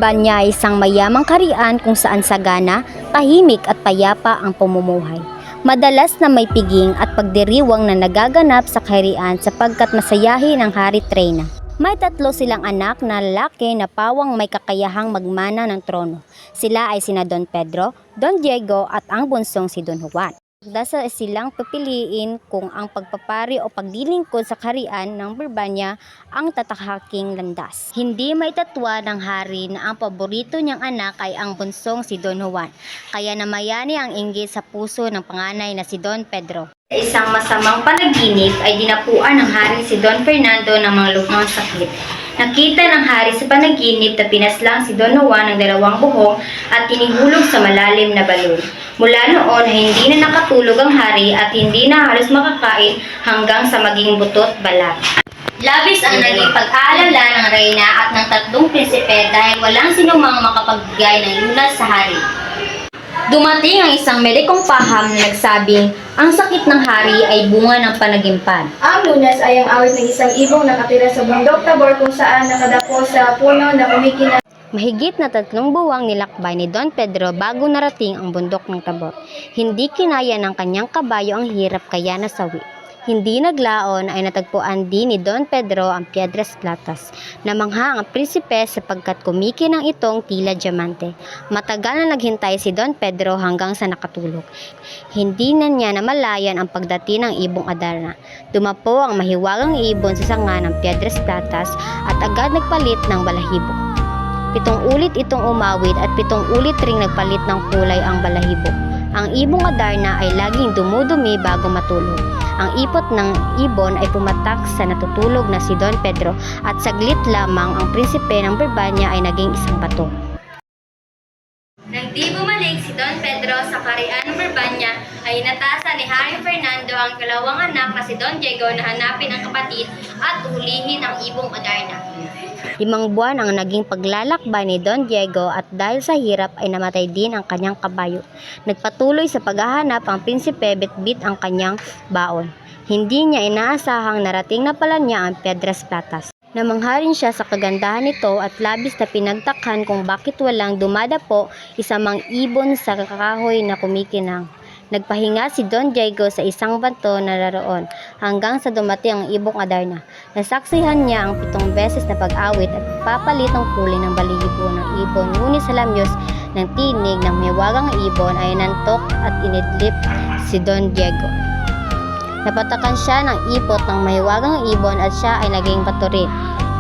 Birbanya ay isang mayamang kaharian kung saan sagana, tahimik at payapa ang pamumuhay. Madalas na may piging at pagdiriwang na nagaganap sa kaharian sapagkat masayahin ang Hari Trena. May 3 silang anak na lalaki na pawang may kakayahang magmana ng trono. Sila ay sina Don Pedro, Don Diego at ang bunsong si Don Juan. Dasa silang pipiliin kung ang pagpapari o paglilingkod sa kaharian ng Birbanya ang tatakaking landas. Hindi maitatwa ng hari na ang paborito niyang anak ay ang bunsong si Don Juan, kaya namayani ang inggit sa puso ng panganay na si Don Pedro. Sa isang masamang panaginip ay dinapuan ng hari si Don Fernando ng mga lubhang sakit. Nakita ng hari sa panaginip na pinaslang si Don Juan ng 2 buhok at tinihulog sa malalim na balon. Mula noon ay hindi na nakatulog ang hari at hindi na halos makakain hanggang sa maging butot balat. Labis ang naging pag-aalala ng reyna at ng 3 prinsipe dahil walang sinumang makapagbigay ng lunas sa hari. Dumating ang isang medikong paham na nagsabing ang sakit ng hari ay bunga ng panaginip. Ang lunas ay ang awit ng isang ibong nakatira sa bundok Tabor kung saan nakadapo sa puno na kumikinang. Mahigit na 3 buwang nilakbay ni Don Pedro bago narating ang bundok ng Tabor. Hindi kinaya ng kanyang kabayo ang hirap kaya nasawi. Hindi naglaon ay natagpuan din ni Don Pedro ang Piedras Platas. Namangha ang prinsipe sapagkat kumikinang itong tila diamante. Matagal na naghintay si Don Pedro hanggang sa nakatulog. Hindi na niya namalayan ang pagdating ng ibong Adarna. Dumapo ang mahiwagang ibon sa sanga ng Piedras Platas at agad nagpalit ng balahibo. 7 ulit itong umawit at 7 ulit ring nagpalit ng kulay ang balahibo. Ang ibong Adarna ay laging dumudumi bago matulog. Ang ipot ng ibon ay pumatak sa natutulog na si Don Pedro at saglit lamang ang prinsipe ng Birbanya ay naging isang bato. Nang di bumalik si Don Pedro sa kaharian ng Birbanya ay inatasan ni Hari Fernando ang 2 anak na si Don Diego na hanapin ang kapatid at hulihin ang ibong Adarna. 5 buwan ang naging paglalakbay ni Don Diego at dahil sa hirap ay namatay din ang kanyang kabayo. Nagpatuloy sa paghahanap ang prinsipe bitbit ang kanyang baon. Hindi niya inaasahang narating na pala niya ang Piedras Platas. Namangha rin siya sa kagandahan nito at labis na pinagtakhan kung bakit walang dumadapo isamang ibon sa kakahoy na kumikinang. Nagpahinga si Don Diego sa isang banto na naroon hanggang sa dumating ang ibong Adarna. Nasaksihan niya ang 7 beses na pag-awit at papalit ng kulay ng balahibo ng ibon, ngunit sa lamyos ng tinig ng miwagang ibon ay nantok at inidlip si Don Diego. Napatakan siya ng ipot ng mahiwagang ibon at siya ay naging bato rin.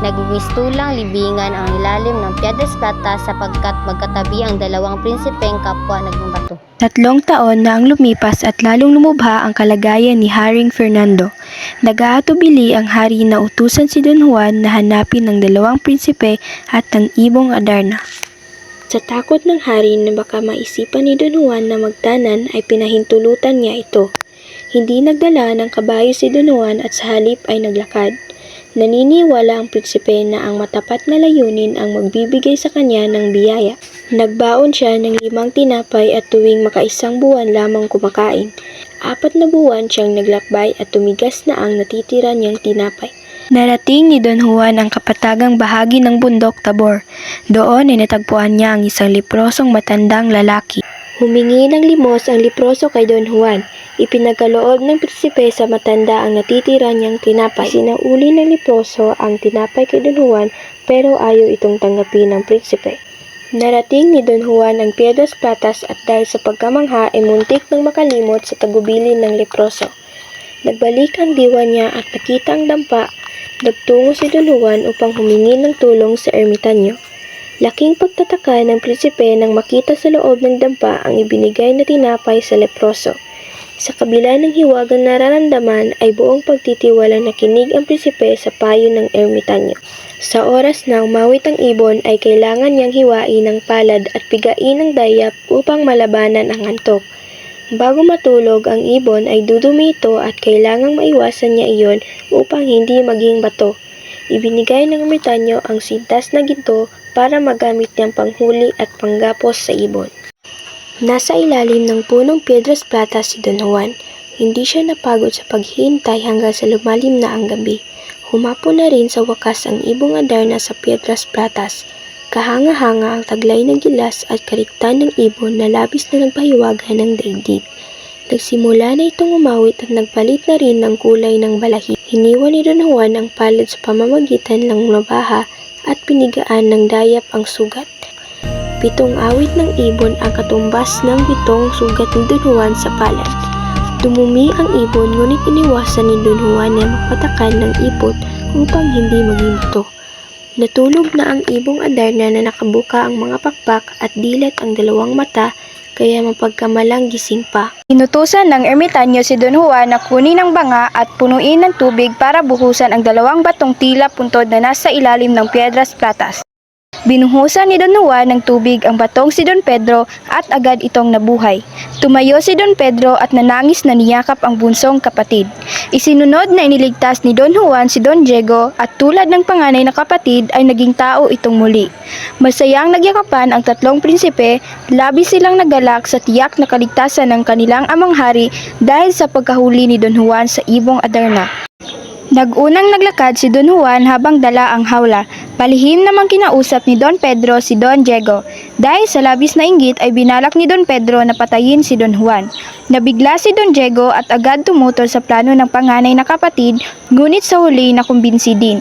Nagmistulang libingan ang ilalim ng Piedras Platas sapagkat magkatabi ang 2 prinsipeng kapwa naging bato. 3 taon na ang lumipas at lalong lumubha ang kalagayan ni Haring Fernando. Nag-aatubili ang hari na utusan si Don Juan na hanapin ng 2 prinsipe at ng ibong Adarna. Sa takot ng hari na baka maisipan ni Don Juan na magtanan ay pinahintulutan niya ito. Hindi nagdala ng kabayo si Don Juan at sa halip ay naglakad. Naniniwala ang prinsipe na ang matapat na layunin ang magbibigay sa kanya ng biyaya. Nagbaon siya ng 5 tinapay at tuwing makaisang buwan lamang kumakain. 4 na buwan siyang naglakbay at tumigas na ang natitira niyang tinapay. Narating ni Don Juan ang kapatagang bahagi ng bundok Tabor. Doon ay natagpuan niya ang isang leprosong matandang lalaki. Humingi ng limos ang leproso kay Don Juan. Ipinagkaloob ng prinsipe sa matanda ang natitira niyang tinapay. Sinauli ng leproso ang tinapay kay Don Juan pero ayaw itong tanggapin ng prinsipe. Narating ni Don Juan ang Piedras Platas at dahil sa pagkamangha ay muntik nang makalimot sa tagubilin ng leproso. Nagbalik ang diwa niya at nakita ang dampa. Nagtungo si Don Juan upang humingi ng tulong sa ermitanyo. Laking pagtataka ng prinsipe nang makita sa loob ng dampa ang ibinigay na tinapay sa leproso. Sa kabila ng hiwagang nararamdaman ay buong pagtitiwala na kinig ang prinsipe sa payo ng ermitanyo. Sa oras na umawit ang ibon ay kailangan niyang hiwain ng palad at pigain ng dayap upang malabanan ang antok. Bago matulog ang ibon ay dudumi ito at kailangang maiwasan niya iyon upang hindi maging bato. Ibinigay ng ermitanyo ang sintas na ginto para magamit niyang panghuli at panggapos sa ibon. Nasa ilalim ng punong Piedras Platas si Don Juan. Hindi siya napagod sa paghihintay hanggang sa lumalim na ang gabi. Humapo na rin sa wakas ang ibong Adarna sa Piedras Platas. Kahanga-hanga ang taglay ng gilas at kariktan ng ibon na labis na nagpahiwaga ng daigdig. Nagsimula na itong umawit at nagpalit na rin ng kulay ng balahibo. Hiniwa ni Don Juan ang palad sa pamamagitan ng nabaha at pinigaan ng dayap ang sugat. 7 awit ng ibon ang katumbas ng 7 sugat ni Don Juan sa palad. Dumumi ang ibon ngunit iniwasan ni Don Juan na magpatakan ng ipot upang hindi maging bato. Natulog na ang ibong Adarna na nakabuka ang mga pakpak at dilat ang 2 mata kaya mapagkamalang gising pa. Inutusan ng ermitanyo si Don Juan na kunin ang banga at punuin ng tubig para buhusan ang 2 batong tila puntod na nasa ilalim ng Piedras Platas. Binuhusan ni Don Juan ng tubig ang batong si Don Pedro at agad itong nabuhay. Tumayo si Don Pedro at nanangis na niyakap ang bunsong kapatid. Isinunod na iniligtas ni Don Juan si Don Diego at tulad ng panganay na kapatid ay naging tao itong muli. Masayang nagyakapan ang 3 prinsipe, labis silang nagalak sa tiyak na kaligtasan ng kanilang amang hari dahil sa pagkahuli ni Don Juan sa ibong Adarna. Nagunang naglakad si Don Juan habang dala ang hawla. Palihim namang kinausap ni Don Pedro si Don Diego. Dahil sa labis na inggit ay binalak ni Don Pedro na patayin si Don Juan. Nabigla si Don Diego at agad tumutol sa plano ng panganay na kapatid, ngunit sa huli nakumbinsi din.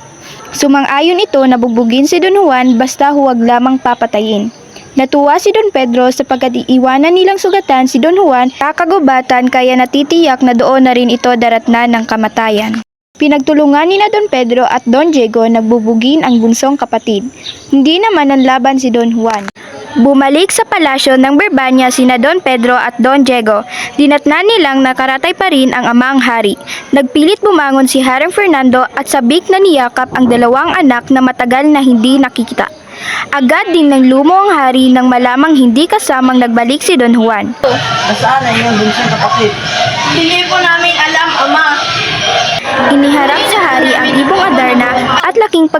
Sumang-ayon ito na bugbugin si Don Juan basta huwag lamang papatayin. Natuwa si Don Pedro sapagkat iiwanan nilang sugatan si Don Juan kakagubatan kaya natitiyak na doon na rin ito daratnan ng kamatayan. Pinagtulungan ni na Don Pedro at Don Diego nagbubugin ang bunsong kapatid. Hindi naman nanlaban si Don Juan. Bumalik sa palasyo ng Birmania sina Don Pedro at Don Diego. Dinatnan nilang nakaratay pa rin ang amang hari. Nagpilit bumangon si Haring Fernando at sabik na niyakap ang 2 anak na matagal na hindi nakikita. Agad din nang lumo ang hari nang malamang hindi kasamang nagbalik si Don Juan. Nasaan na yung bunsong kapatid? Hindi po namin alam, Ama. Iniharap sa hari ang ibong Adarna at laking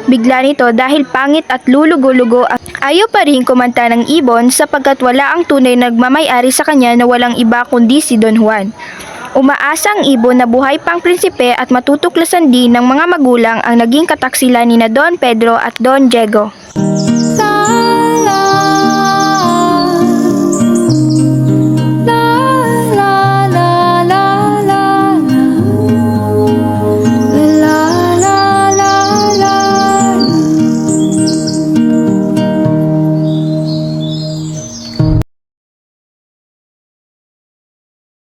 bigla nito dahil pangit at lulugo-lugo. Ayaw pa rin kumanta ng ibon sapagkat wala ang tunay nagmamay-ari sa kanya na walang iba kundi si Don Juan. Umaasa ang ibon na buhay pang prinsipe at matutuklasan din ng mga magulang ang naging kataksilan ni na Don Pedro at Don Diego.